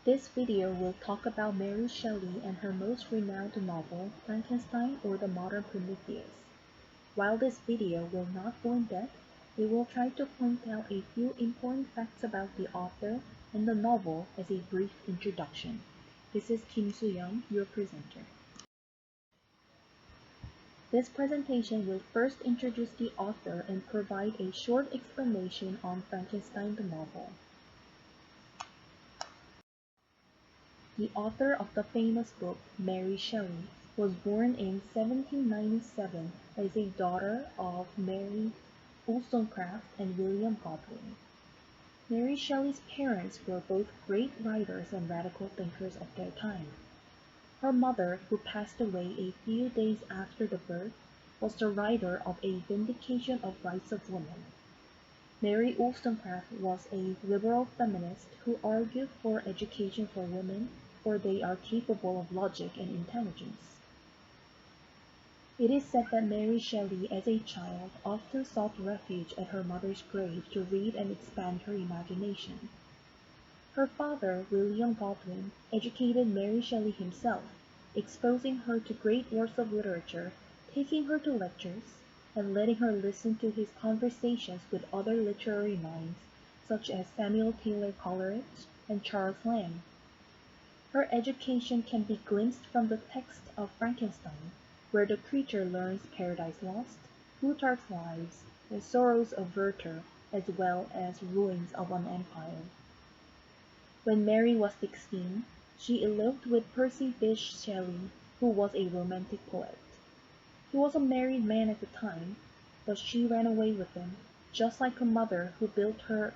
This video will talk about Mary Shelley and her most renowned novel, Frankenstein or the Modern Prometheus. While this video will not go in depth, it will try to point out a few important facts about the author and the novel as a brief introduction. This is Kim Sooyeon, your presenter. This presentation will first introduce the author and provide a short explanation on Frankenstein the novel. The author of the famous book, Mary Shelley, was born in 1797 as a daughter of Mary Wollstonecraft and William Godwin. Mary Shelley's parents were both great writers and radical thinkers of their time. Her mother, who passed away a few days after the birth, was the writer of A Vindication of Rights of Women. Mary Wollstonecraft was a liberal feminist who argued for education for women, for they are capable of logic and intelligence. It is said that Mary Shelley, as a child, often sought refuge at her mother's grave to read and expand her imagination. Her father, William Godwin, educated Mary Shelley himself, exposing her to great works of literature, taking her to lectures, and letting her listen to his conversations with other literary minds, such as Samuel Taylor Coleridge and Charles Lamb. Her education can be glimpsed from the text of Frankenstein, where the creature learns Paradise Lost, Plutarch's Lives, and sorrows of Werther, as well as ruins of an empire. When Mary was 16, she eloped with Percy Bysshe Shelley, who was a romantic poet. He was a married man at the time, but she ran away with him, just like her mother who built her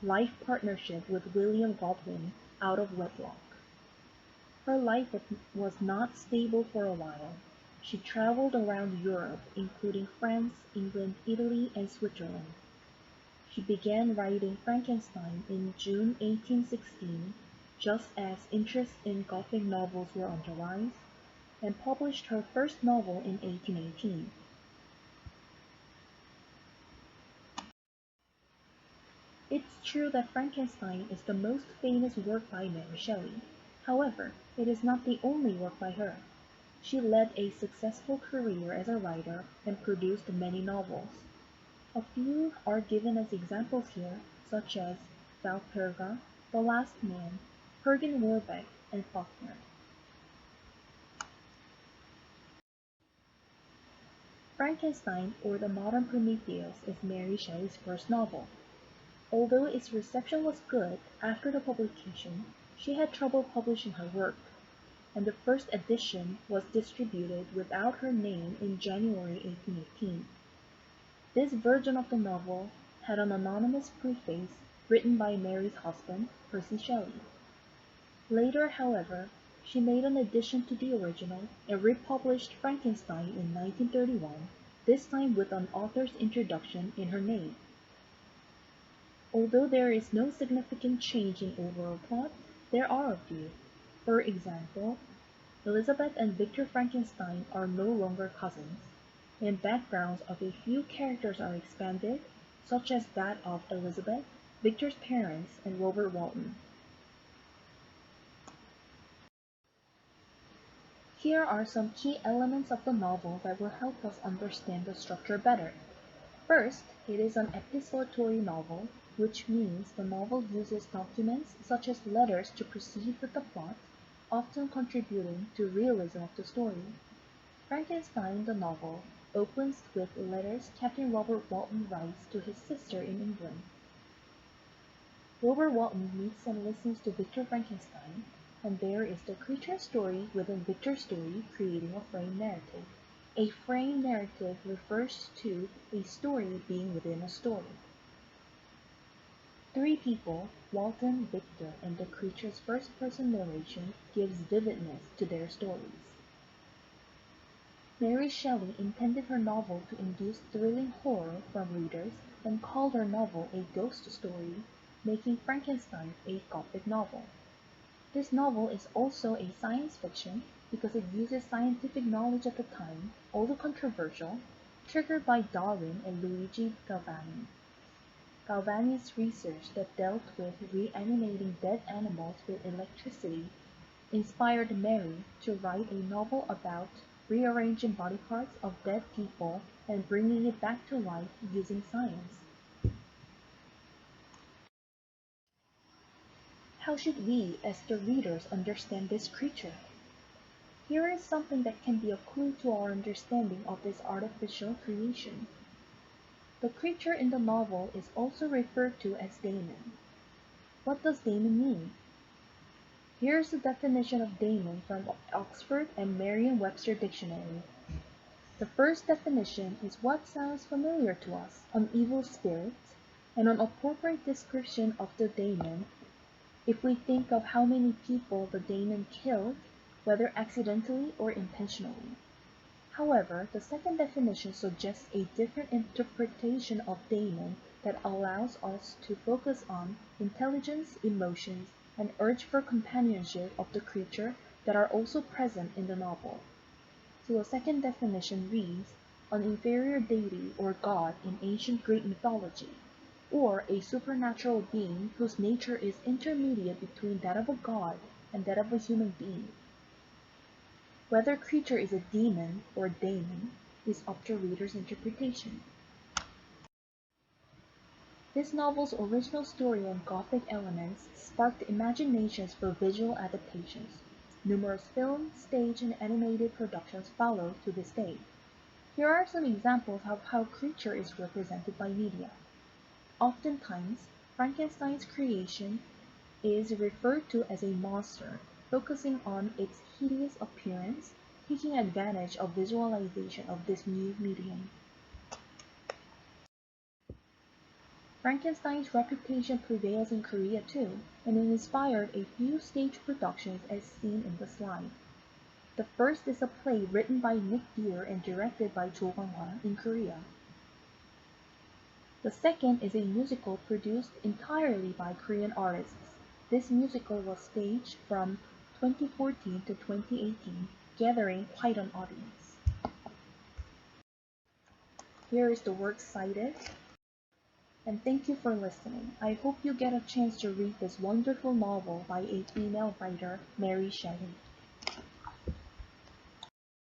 life partnership with William Godwin out of wedlock. Her life was not stable for a while. She traveled around Europe, including France, England, Italy, and Switzerland. She began writing Frankenstein in June 1816, just as interest in Gothic novels were on the rise, and published her first novel in 1818. It's true that Frankenstein is the most famous work by Mary Shelley. However, it is not the only work by her. She led a successful career as a writer and produced many novels. A few are given as examples here, such as Valperga, The Last Man, Hergen Warbeck, and Faulkner. Frankenstein or the Modern Prometheus is Mary Shelley's first novel. Although its reception was good after the publication, she had trouble publishing her work, and the first edition was distributed without her name in January 1818. This version of the novel had an anonymous preface written by Mary's husband, Percy Shelley. Later, however, she made an addition to the original and republished Frankenstein in 1931, this time with an author's introduction in her name. Although there is no significant change in overall plot, there are a few. For example, Elizabeth and Victor Frankenstein are no longer cousins, and backgrounds of a few characters are expanded, such as that of Elizabeth, Victor's parents, and Robert Walton. Here are some key elements of the novel that will help us understand the structure better. First, it is an epistolatory novel, which means the novel uses documents such as letters to proceed with the plot, often contributing to realism of the story. Frankenstein, the novel, opens with letters Captain Robert Walton writes to his sister in England. Robert Walton meets and listens to Victor Frankenstein, and there is the creature story within Victor's story, creating a frame narrative. A frame narrative refers to a story being within a story. Three people, Walton, Victor, and the creature's first-person narration gives vividness to their stories. Mary Shelley intended her novel to induce thrilling horror from readers and called her novel a ghost story, making Frankenstein a Gothic novel. This novel is also a science fiction because it uses scientific knowledge at the time, although controversial, triggered by Darwin and Luigi Galvani. Galvani's research that dealt with reanimating dead animals with electricity inspired Mary to write a novel about rearranging body parts of dead people and bringing it back to life using science. How should we, as the readers, understand this creature? Here is something that can be a clue to our understanding of this artificial creation. The creature in the novel is also referred to as daemon. What does daemon mean? Here is the definition of daemon from Oxford and Merriam-Webster Dictionary. The first definition is what sounds familiar to us, an evil spirit, and an appropriate description of the daemon if we think of how many people the daemon killed, whether accidentally or intentionally. However, the second definition suggests a different interpretation of daemon that allows us to focus on intelligence, emotions, and urge for companionship of the creature that are also present in the novel. So the second definition reads, an inferior deity or god in ancient Greek mythology, or a supernatural being whose nature is intermediate between that of a god and that of a human being. Whether creature is a demon or daemon is up to reader's interpretation. This novel's original story and Gothic elements sparked imaginations for visual adaptations. Numerous film, stage, and animated productions follow to this day. Here are some examples of how creature is represented by media. Oftentimes, Frankenstein's creation is referred to as a monster, focusing on its hideous appearance, taking advantage of visualization of this new medium. Frankenstein's reputation prevails in Korea too, and it inspired a few stage productions as seen in the slide. The first is a play written by Nick Deer and directed by Jo Kwang-hwa in Korea. The second is a musical produced entirely by Korean artists. This musical was staged from 2014 to 2018, gathering quite an audience. Here is the work cited, and thank you for listening. I hope you get a chance to read this wonderful novel by a female writer, Mary Shelley.